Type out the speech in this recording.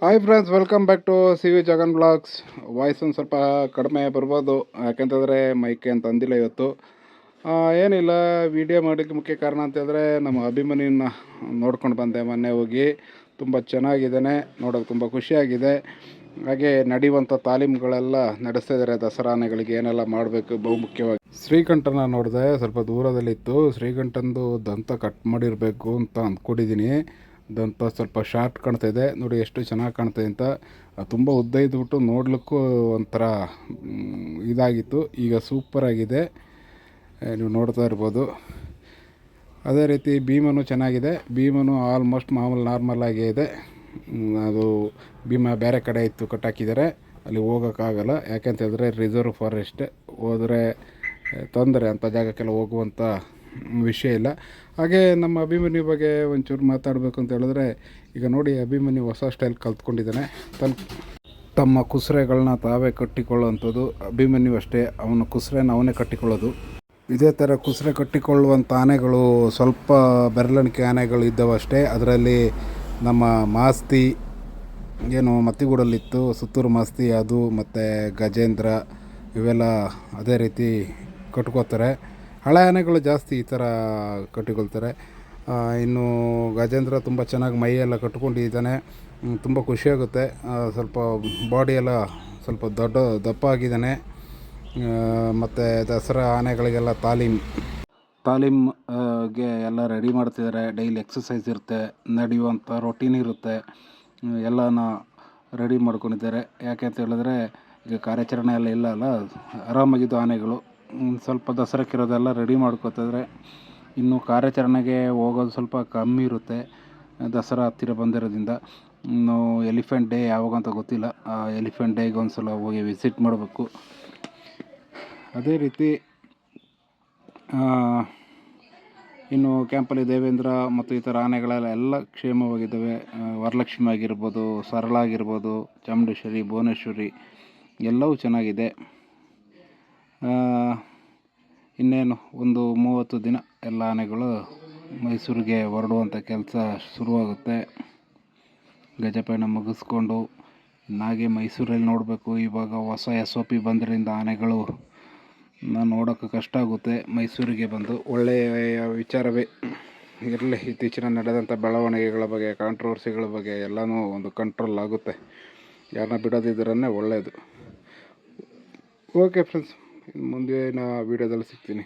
Hi friends, welcome back to C V Jagan blogs. Voice ಒಂದು ಸ್ವಲ್ಪ ಕಡಿಮೆ ಬರ್ಬೋದು, ಯಾಕೆಂತಂದರೆ ಮೈಕ್ ಅಂತ ಅಂದಿಲ್ಲ ಇವತ್ತು. ಏನಿಲ್ಲ, ವಿಡಿಯೋ ಮಾಡೋಕ್ಕೆ ಮುಖ್ಯ ಕಾರಣ ಅಂತಂದರೆ ನಮ್ಮ ಅಭಿಮನ್ಯನ ನೋಡ್ಕೊಂಡು ಬಂದೆ ಮೊನ್ನೆ ಹೋಗಿ. ತುಂಬ ಚೆನ್ನಾಗಿದ್ದಾನೆ, ನೋಡೋಕೆ ತುಂಬ ಖುಷಿಯಾಗಿದೆ. ಹಾಗೆ ನಡೆಯುವಂಥ ತಾಲೀಮುಗಳೆಲ್ಲ ನಡೆಸ್ತಾ ಇದ್ದಾರೆ. ದಸರಾ ಆನೆಗಳಿಗೆ ಏನೆಲ್ಲ ಮಾಡಬೇಕು ಬಹುಮುಖ್ಯವಾಗಿ. ಶ್ರೀಕಂಠನ ನೋಡಿದೆ, ಸ್ವಲ್ಪ ದೂರದಲ್ಲಿತ್ತು. ಶ್ರೀಕಂಠಂದು ದಂತ ಕಟ್ ಮಾಡಿರಬೇಕು ಅಂತ ಅಂದ್ಕೊಂಡಿದ್ದೀನಿ. ದಂತ ಸ್ವಲ್ಪ ಶಾರ್ಟ್ ಕಾಣ್ತಾಯಿದೆ, ನೋಡಿ ಎಷ್ಟು ಚೆನ್ನಾಗಿ ಕಾಣ್ತಾಯಿದೆ ಅಂತ. ತುಂಬ ಉದ್ದ ಇದ್ಬಿಟ್ಟು ನೋಡ್ಲಿಕ್ಕೂ ಒಂಥರ ಇದಾಗಿತ್ತು. ಈಗ ಸೂಪರಾಗಿದೆ, ನೀವು ನೋಡ್ತಾ ಇರ್ಬೋದು. ಅದೇ ರೀತಿ ಭೀಮನು ಚೆನ್ನಾಗಿದೆ. ಭೀಮನು ಆಲ್ಮೋಸ್ಟ್ ಮಾಮೂಲು ನಾರ್ಮಲ್ ಆಗೇ ಇದೆ. ಅದು ಭೀಮ ಬೇರೆ ಕಡೆ ಇತ್ತು, ಕಟ್ಟಾಕಿದ್ದಾರೆ. ಅಲ್ಲಿ ಹೋಗೋಕ್ಕಾಗಲ್ಲ, ಯಾಕೆಂತಂದರೆ ರಿಸರ್ವ್ ಫಾರೆಸ್ಟ್. ಹೋದರೆ ತೊಂದರೆ, ಅಂಥ ಜಾಗಕ್ಕೆಲ್ಲ ಹೋಗುವಂಥ ವಿಷಯ ಇಲ್ಲ. ಹಾಗೆ ನಮ್ಮ ಅಭಿಮನ್ಯು ಬಗ್ಗೆ ಒಂಚೂರು ಮಾತಾಡಬೇಕು ಅಂತ ಹೇಳಿದ್ರೆ, ಈಗ ನೋಡಿ, ಅಭಿಮನ್ಯು ಹೊಸ ಸ್ಟೈಲ್ ಕಲ್ತ್ಕೊಂಡಿದ್ದಾನೆ. ತಮ್ಮ ಕುದುರೆಗಳನ್ನ ತಾವೇ ಕಟ್ಟಿಕೊಳ್ಳುವಂಥದ್ದು. ಅಭಿಮನ್ಯು ಅಷ್ಟೇ, ಅವನ ಕುದುರೆನ ಅವನೇ ಕಟ್ಟಿಕೊಳ್ಳೋದು. ಇದೇ ಥರ ಕುದುರೆ ಕಟ್ಟಿಕೊಳ್ಳುವಂಥ ಆನೆಗಳು ಸ್ವಲ್ಪ ಬೆರಳಿಕೆ ಆನೆಗಳು ಇದ್ದವಷ್ಟೇ. ಅದರಲ್ಲಿ ನಮ್ಮ ಮಾಸ್ತಿ ಏನು ಮತ್ತಿಗೂಡಲ್ಲಿತ್ತು, ಸುತ್ತೂರು ಮಾಸ್ತಿ, ಅದು ಮತ್ತು ಗಜೇಂದ್ರ, ಇವೆಲ್ಲ ಅದೇ ರೀತಿ ಕಟ್ಕೋತಾರೆ. ಹಳೆ ಆನೆಗಳು ಜಾಸ್ತಿ ಈ ಥರ ಕಟ್ಟಿಕೊಳ್ತಾರೆ. ಇನ್ನು ಗಜೇಂದ್ರ ತುಂಬ ಚೆನ್ನಾಗಿ ಮೈಯೆಲ್ಲ ಕಟ್ಕೊಂಡಿದ್ದಾನೆ, ತುಂಬ ಖುಷಿಯಾಗುತ್ತೆ. ಸ್ವಲ್ಪ ಬಾಡಿಯೆಲ್ಲ ಸ್ವಲ್ಪ ದಪ್ಪ ಆಗಿದ್ದಾನೆ. ಮತ್ತು ದಸರಾ ಆನೆಗಳಿಗೆಲ್ಲ ತಾಲೀಮ್ಗೆ ಎಲ್ಲ ರೆಡಿ ಮಾಡ್ತಿದ್ದಾರೆ. ಡೈಲಿ ಎಕ್ಸಸೈಸ್ ಇರುತ್ತೆ, ನಡೆಯುವಂಥ ರೊಟೀನ್ ಇರುತ್ತೆ, ಎಲ್ಲನ ರೆಡಿ ಮಾಡ್ಕೊಂಡಿದ್ದಾರೆ. ಯಾಕೆ ಅಂತ ಹೇಳಿದ್ರೆ, ಈಗ ಕಾರ್ಯಾಚರಣೆ ಎಲ್ಲ ಇಲ್ಲ ಅಲ್ಲ, ಆರಾಮಾಗಿದ್ದು ಆನೆಗಳು. ಸ್ವಲ್ಪ ದಸರಕ್ಕಿರೋದೆಲ್ಲ ರೆಡಿ ಮಾಡ್ಕೋತಿದ್ರೆ ಇನ್ನು ಕಾರ್ಯಾಚರಣೆಗೆ ಹೋಗೋದು ಸ್ವಲ್ಪ ಕಮ್ಮಿ ಇರುತ್ತೆ. ದಸರಾ ಹತ್ತಿರ ಬಂದಿರೋದ್ರಿಂದ. ಇನ್ನು ಎಲಿಫೆಂಟ್ ಡೇ ಯಾವಾಗಂತ ಗೊತ್ತಿಲ್ಲ. ಎಲಿಫೆಂಟ್ ಡೇಗೆ ಒಂದು ಸಲ ಹೋಗಿ ವಿಸಿಟ್ ಮಾಡಬೇಕು. ಅದೇ ರೀತಿ ಇನ್ನು ಕ್ಯಾಂಪಲ್ಲಿ ದೇವೇಂದ್ರ ಮತ್ತು ಈ ಥರ ಆನೆಗಳೆಲ್ಲ ಎಲ್ಲ ಕ್ಷೇಮವಾಗಿದ್ದಾವೆ. ವರಲಕ್ಷ್ಮಿ ಆಗಿರ್ಬೋದು, ಸರಳ ಆಗಿರ್ಬೋದು, ಚಾಮುಂಡೇಶ್ವರಿ, ಭುವನೇಶ್ವರಿ ಎಲ್ಲವೂ ಚೆನ್ನಾಗಿದೆ. ಇನ್ನೇನು ಒಂದು 30 ದಿನ ಎಲ್ಲ ಆನೆಗಳು ಮೈಸೂರಿಗೆ ಹೊರಡುವಂಥ ಕೆಲಸ ಶುರುವಾಗುತ್ತೆ. ಗಜಪಯಣ ಮುಗಿಸ್ಕೊಂಡು ನಾಗೆ ಮೈಸೂರಲ್ಲಿ ನೋಡಬೇಕು. ಇವಾಗ ಹೊಸ SOP ಬಂದ್ರಿಂದ ಆನೆಗಳು ನೋಡೋಕ್ಕೆ ಕಷ್ಟ ಆಗುತ್ತೆ. ಮೈಸೂರಿಗೆ ಬಂದು ಒಳ್ಳೆಯ ವಿಚಾರವೇ ಇರಲಿ. ಇತ್ತೀಚಿನ ನಡೆದಂಥ ಬೆಳವಣಿಗೆಗಳ ಬಗ್ಗೆ, ಕಾಂಟ್ರವರ್ಸಿಗಳ ಬಗ್ಗೆ ಎಲ್ಲನೂ ಒಂದು ಕಂಟ್ರೋಲ್ ಆಗುತ್ತೆ. ಯಾರನ್ನ ಬಿಡೋದಿದ್ರೇ ಒಳ್ಳೆಯದು. ಓಕೆ ಫ್ರೆಂಡ್ಸ್, ಮುಂದಿನ ವೀಡಿಯೋದಲ್ಲಿ ಸಿಗ್ತೀನಿ.